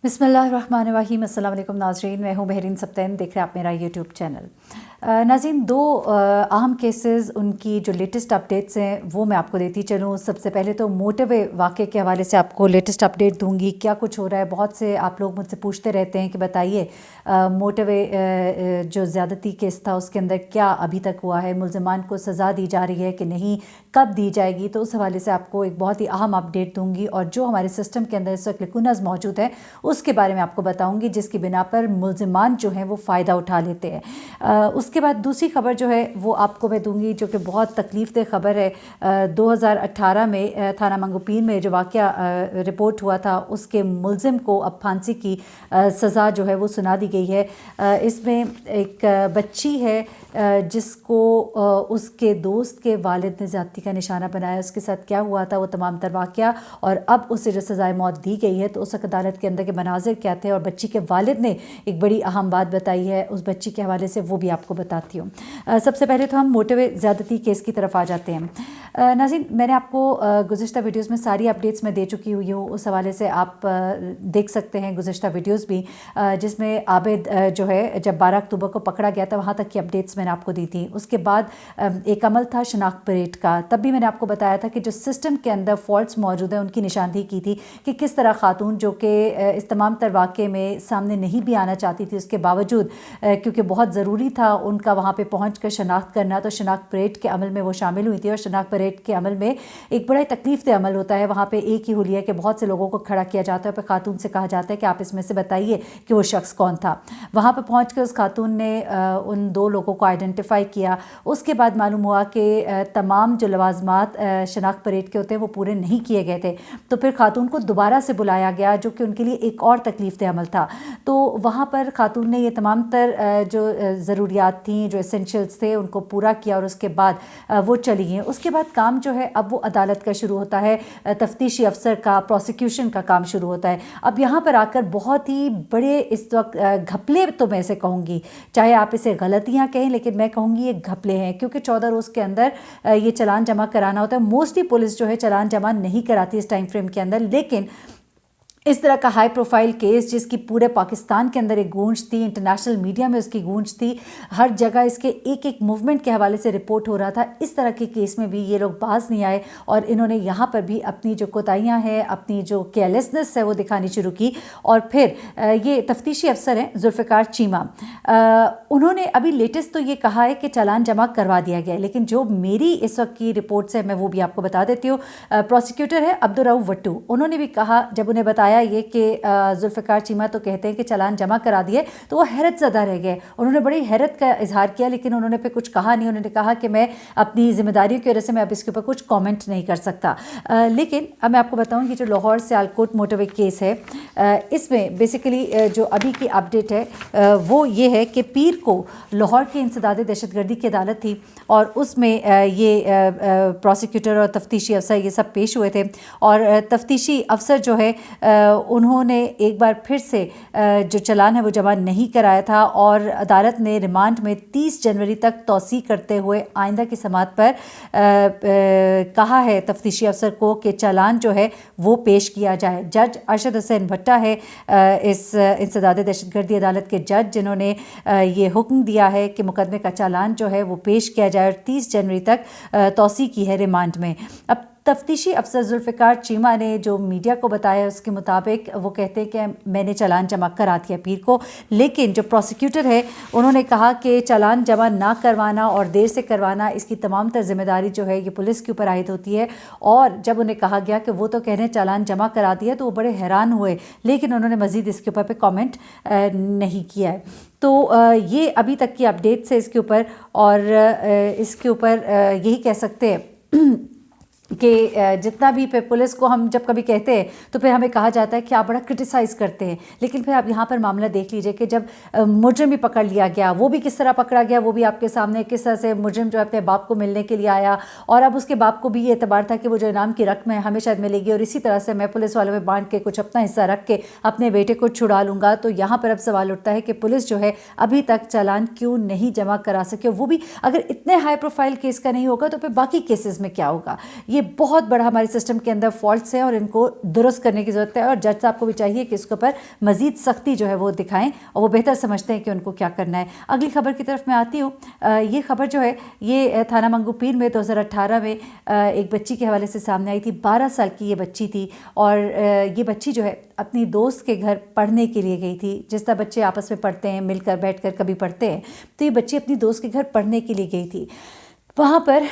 बिस्मिल्लाहिर्रहमानिर्रहीम। अस्सलाम वालेकुम नाज़रीन, मैं हूँ महरीन सब्तैन, देख रहे हैं आप मेरा यूट्यूब चैनल। नाज़रीन, दो अहम केसेस, उनकी जो लेटेस्ट अपडेट्स हैं वो मैं आपको देती चलूँ। सबसे पहले तो मोटरवे वाक़े के हवाले से आपको लेटेस्ट अपडेट दूंगी, क्या कुछ हो रहा है। बहुत से आप लोग मुझसे पूछते रहते हैं कि बताइए मोटरवे जो ज़्यादती केस था उसके अंदर क्या अभी तक हुआ है, मुल्ज़िमान को सज़ा दी जा रही है कि नहीं, कब दी जाएगी। तो उस हवाले से आपको एक बहुत ही अहम अपडेट दूंगी, और जो हमारे सिस्टम के अंदर इस वक्त लिकुनज़ मौजूद है उसके बारे में आपको बताऊंगी, जिसकी बिना पर मुल्ज़िमान जो हैं वो फ़ायदा उठा लेते हैं। उसके बाद दूसरी खबर जो है वो आपको मैं दूंगी, जो कि बहुत तकलीफ़देह खबर है। 2018 में थाना मंगोपीर में जो वाक़या रिपोर्ट हुआ था, उसके मुल्ज़िम को अब फांसी की सज़ा जो है वो सुना दी गई है। इसमें एक बच्ची है जिसको उसके दोस्त के वालिद ने ज़्यादती का निशाना बनाया। उसके साथ क्या हुआ था वो तमाम तर वाक़या, और अब उसे जो सज़ाए मौत दी गई है तो उस अदालत के अंदर के मनाज़िर क्या थे, और बच्ची के वालिद ने एक बड़ी अहम बात बताई है उस बच्ची के हवाले से, वो भी आपको बताती हूँ। सबसे पहले तो हम मोटरवे ज़्यादती केस की तरफ आ जाते हैं। नाज़रीन, मैंने आपको गुज़िश्ता वीडियोज़ में सारी अपडेट्स मैं दे चुकी हुई हूँ, उस हवाले से आप देख सकते हैं गुज़िश्ता वीडियोज़ भी, जिसमें आबिद जो है जब 12 अक्टूबर को पकड़ा गया था वहाँ तक की अपडेट्स मैंने आपको दी थी। उसके बाद एक अमल था शनाख्त परेड का, तब भी मैंने आपको बताया था कि जो सिस्टम के अंदर फॉल्ट्स मौजूद हैं उनकी निशानदेही की थी कि किस तरह खातून जो कि इस तमाम तर वाक़े में सामने नहीं भी आना चाहती थी, उसके बावजूद क्योंकि बहुत ज़रूरी था उनका वहाँ पे पहुँच कर शनाख्त करना, तो शनाख्त परेड के अमल में वो शामिल हुई थी। और शनाख्त परेड के अमल में एक बड़ा तकलीफ़देह अमल होता है। वहाँ पे एक ही हुलिया के बहुत से लोगों को खड़ा किया जाता है, फिर खातून से कहा जाता है कि आप इसमें से बताइए कि वो शख्स कौन था। वहाँ पर पहुँच कर उस खातून ने उन दो लोगों को आइडेंटिफाई किया। उसके बाद मालूम हुआ कि तमाम जो लवाजमात शनाख्त परेड के होते हैं वो पूरे नहीं किए गए थे, तो फिर खातून को दोबारा से बुलाया गया, जो कि उनके लिए एक और तकलीफ़देह अमल था। तो वहाँ पर खातून ने ये तमाम तर जो ज़रूरियात थी, जो एसेंशियल्स थे, उनको पूरा किया, और उसके बाद वो चली गई। उसके बाद काम जो है अब वो अदालत का शुरू होता है, तफ्तीशी अफसर का, प्रोसिक्यूशन का काम शुरू होता है। अब यहाँ पर आकर बहुत ही बड़े इस वक्त घपले, तो मैं इसे कहूँगी, चाहे आप इसे गलतियाँ कहें, लेकिन मैं कहूँगी ये घपले हैं, क्योंकि 14 रोज़ के अंदर ये चालान जमा कराना होता है। मोस्टली पुलिस जो है चालान जमा नहीं कराती इस टाइम फ्रेम के अंदर, लेकिन इस तरह का हाई प्रोफाइल केस जिसकी पूरे पाकिस्तान के अंदर एक गूंज थी, इंटरनेशनल मीडिया में उसकी गूंज थी, हर जगह इसके एक एक मूवमेंट के हवाले से रिपोर्ट हो रहा था, इस तरह के केस में भी ये लोग बाज नहीं आए, और इन्होंने यहाँ पर भी अपनी जो कोताहियाँ हैं, अपनी जो केयरलेसनेस है वो दिखानी शुरू की। और फिर ये तफ्तीशी अफसर हैं जुल्फ़िकार चीमा, उन्होंने अभी लेटेस्ट तो ये कहा है कि चालान जमा करवा दिया गया है, लेकिन जो मेरी इस वक्त की रिपोर्ट्स है मैं वो भी आपको बता देती हूँ। प्रोसिक्यूटर है अब्दुर्रऊफ़ वट्टू, उन्होंने भी कहा, जब उन्हें बताया ये कि जुल्फ़िकार चीमा तो कहते हैं कि चालान जमा करा दिए, तो वो हैरत ज़दा रह गए। उन्होंने बड़ी हैरत का इजहार किया, लेकिन उन्होंने फिर कुछ कहा नहीं। उन्होंने कहा कि मैं अपनी ज़िम्मेदारियों की वजह से मैं अब इसके ऊपर कुछ कमेंट नहीं कर सकता। लेकिन अब मैं आपको बताऊँ कि जो लाहौर सियालकोट मोटरवे केस है, इसमें बेसिकली जो अभी की अपडेट है वो ये है कि पीर को लाहौर की इंसदाद दहशतगर्दी की अदालत थी, और उसमें ये प्रोसिक्यूटर और तफ्तीशी अफसर ये सब पेश हुए थे। और तफ्तीशी अफसर जो है उन्होंने एक बार फिर से जो चालान है वो जमा नहीं कराया था, और अदालत ने रिमांड में 30 जनवरी तक तौसी करते हुए आइंदा की समाअत पर कहा है तफ्तीशी अफसर को कि चालान जो है वो पेश किया जाए। जज अरशद हुसैन भट्टा है इस इंसदाद दहशतगर्दी अदालत के जज, जिन्होंने ये हुक्म दिया है कि मुकदमे का चालान जो है वो पेश किया जाए, और 30 जनवरी तक तौसी की है रिमांड में। अब तफ्तीशी अफसर जुल्फ़िकार चीमा ने जो मीडिया को बताया उसके मुताबिक वो कहते हैं कि मैंने चालान जमा करा दिया पीर को, लेकिन जो प्रोसिक्यूटर है उन्होंने कहा कि चालान जमा ना करवाना और देर से करवाना, इसकी तमाम तर जिम्मेदारी जो है ये पुलिस के ऊपर आयद होती है। और जब उन्हें कहा गया कि वो तो कह रहे हैं चालान जमा करा दिया, तो वो बड़े हैरान हुए, लेकिन उन्होंने मज़ीद इसके ऊपर पे कमेंट नहीं किया है। तो ये अभी तक की अपडेट्स है इसके ऊपर, और इसके ऊपर यही कह सकते हैं कि जितना भी पे पुलिस को हम जब कभी कहते हैं तो फिर हमें कहा जाता है कि आप बड़ा क्रिटिसाइज़ करते हैं, लेकिन फिर आप यहाँ पर मामला देख लीजिए कि जब मुजरिम भी पकड़ लिया गया, वो भी किस तरह पकड़ा गया, वो भी आपके सामने किस तरह से मुजरिम जो अपने बाप को मिलने के लिए आया, और अब उसके बाप को भी ये एतबार था कि वो जो इनाम की रकम है हमें शायद मिलेगी, और इसी तरह से मैं पुलिस वालों में बांट के कुछ अपना हिस्सा रख के अपने बेटे को छुड़ा लूँगा। तो यहाँ पर अब सवाल उठता है कि पुलिस जो है अभी तक चालान क्यों नहीं जमा करा सके, वो भी अगर इतने हाई प्रोफाइल केस का नहीं होगा तो फिर बाकी केसेस में क्या होगा। یہ بہت بڑا ہمارے سسٹم کے اندر فالٹس ہیں اور ان کو درست کرنے کی ضرورت ہے، اور جج صاحب کو بھی چاہیے کہ اس کے اوپر مزید سختی جو ہے وہ دکھائیں، اور وہ بہتر سمجھتے ہیں کہ ان کو کیا کرنا ہے۔ اگلی خبر کی طرف میں آتی ہوں۔ یہ خبر جو ہے یہ تھانہ منگو پیر میں 2018 میں ایک بچی کے حوالے سے سامنے آئی تھی۔ 12 سال کی یہ بچی تھی، اور یہ بچی جو ہے اپنی دوست کے گھر پڑھنے کے لیے گئی تھی، جس طرح بچے آپس میں پڑھتے ہیں، مل کر بیٹھ کر کبھی پڑھتے ہیں، تو یہ بچی اپنی دوست کے گھر پڑھنے کے لیے گئی تھی۔ وہاں پر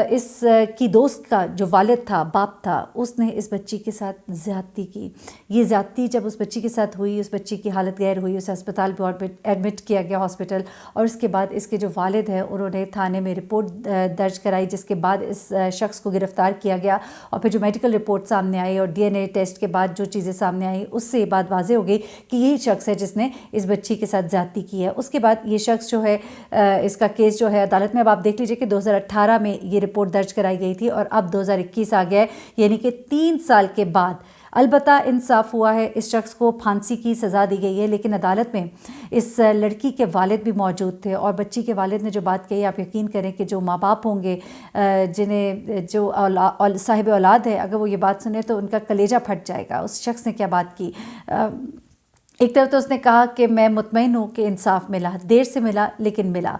اس کی دوست کا جو والد تھا، باپ تھا، اس نے اس بچی کے ساتھ زیادتی کی۔ یہ زیادتی جب اس بچی کے ساتھ ہوئی، اس بچی کی حالت غیر ہوئی، اسے ہسپتال میں ایڈمٹ کیا گیا ہاسپٹل، اور اس کے بعد اس کے جو والد ہیں انہوں نے تھانے میں رپورٹ درج کرائی، جس کے بعد اس شخص کو گرفتار کیا گیا، اور پھر جو میڈیکل رپورٹ سامنے آئی اور ڈی این اے ٹیسٹ کے بعد جو چیزیں سامنے آئیں، اس سے یہ بات واضح ہو گئی کہ یہی شخص ہے جس نے اس بچی کے ساتھ زیادتی کی ہے۔ اس کے بعد یہ شخص جو ہے اس کا کیس جو ہے عدالت میں، اب آپ دیکھ لیجئے کہ 2018 میں یہ رپورٹ درج کرائی گئی تھی، اور اب 2021 آ گیا ہے، یعنی کہ 3 سال کے بعد البتہ انصاف ہوا ہے۔ اس شخص کو پھانسی کی سزا دی گئی ہے، لیکن عدالت میں اس لڑکی کے والد بھی موجود تھے، اور بچی کے والد نے جو بات کہی، آپ یقین کریں کہ جو ماں باپ ہوں گے جنہیں جو صاحب اولاد ہے، اگر وہ یہ بات سنیں تو ان کا کلیجہ پھٹ جائے گا۔ اس شخص نے کیا بات کی، ایک طرف تو اس نے کہا کہ میں مطمئن ہوں کہ انصاف ملا، دیر سے ملا لیکن ملا۔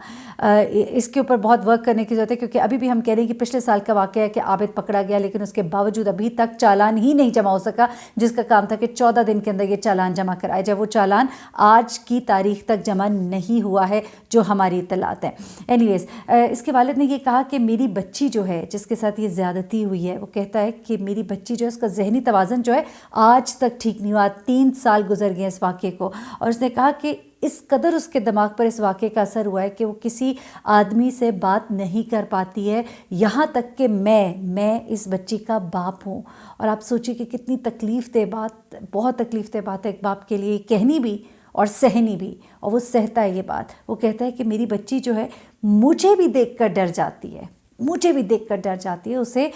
اس کے اوپر بہت ورک کرنے کی ضرورت ہے، کیونکہ ابھی بھی ہم کہہ رہے ہیں کہ پچھلے سال کا واقعہ ہے کہ عابد پکڑا گیا، لیکن اس کے باوجود ابھی تک چالان ہی نہیں جمع ہو سکا، جس کا کام تھا کہ 14 دن کے اندر یہ چالان جمع کرائے جائے۔ وہ چالان آج کی تاریخ تک جمع نہیں ہوا ہے، جو ہماری اطلاعات ہیں۔ اینیویز، اس کے والد نے یہ کہا کہ میری بچی جو ہے، جس کے ساتھ یہ زیادتی ہوئی ہے، وہ کہتا ہے کہ میری بچی جو ہے، اس کا ذہنی توازن جو ہے آج تک ٹھیک نہیں ہوا، 3 سال گزر گئے اس واقعے کو، اور اس نے کہا کہ اس قدر اس کے دماغ پر اس واقعے کا اثر ہوا ہے کہ وہ کسی آدمی سے بات نہیں کر پاتی ہے، یہاں تک کہ میں اس بچی کا باپ ہوں۔ اور آپ سوچیں کہ کتنی تکلیف دہ بات، بہت تکلیف دہ بات ہے ایک باپ کے لیے، کہنی بھی اور سہنی بھی، اور وہ سہتا ہے یہ بات۔ وہ کہتا ہے کہ میری بچی جو ہے مجھے بھی دیکھ کر ڈر جاتی ہے، مجھے بھی دیکھ کر ڈر جاتی ہے، اسے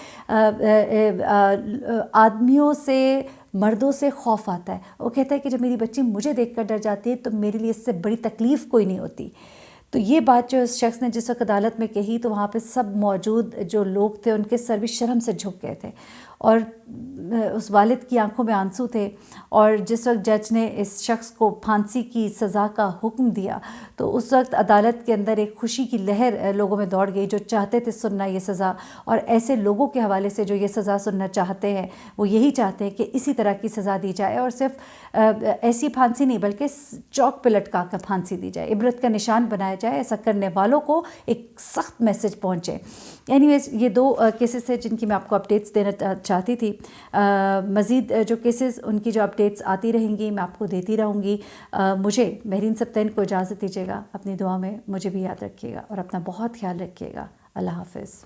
آدمیوں سے، مردوں سے خوف آتا ہے۔ وہ کہتا ہے کہ جب میری بچی مجھے دیکھ کر ڈر جاتی ہے تو میرے لیے اس سے بڑی تکلیف کوئی نہیں ہوتی۔ تو یہ بات جو اس شخص نے جس وقت عدالت میں کہی، تو وہاں پہ سب موجود جو لوگ تھے ان کے سر بھی شرم سے جھک گئے تھے، اور اس والد کی آنکھوں میں آنسو تھے۔ اور جس وقت جج نے اس شخص کو پھانسی کی سزا کا حکم دیا، تو اس وقت عدالت کے اندر ایک خوشی کی لہر لوگوں میں دوڑ گئی، جو چاہتے تھے سننا یہ سزا، اور ایسے لوگوں کے حوالے سے جو یہ سزا سننا چاہتے ہیں، وہ یہی چاہتے ہیں کہ اسی طرح کی سزا دی جائے، اور صرف ایسی پھانسی نہیں بلکہ چوک پہ لٹکا کر پھانسی دی جائے، عبرت کا نشان بنایا جائے، ایسا کرنے والوں کو ایک سخت میسج پہنچے۔ اینیویز، یہ 2 کیسز ہیں جن کی میں آپ کو اپڈیٹس دینا چاہتی تھی۔ مزید جو کیسز، ان کی جو اپڈیٹس آتی رہیں گی، میں آپ کو دیتی رہوں گی۔ مجھے مہرین سبطین کو اجازت دیجیے گا، اپنی دعا میں مجھے بھی یاد رکھیے گا، اور اپنا بہت خیال رکھیے گا۔ اللہ حافظ۔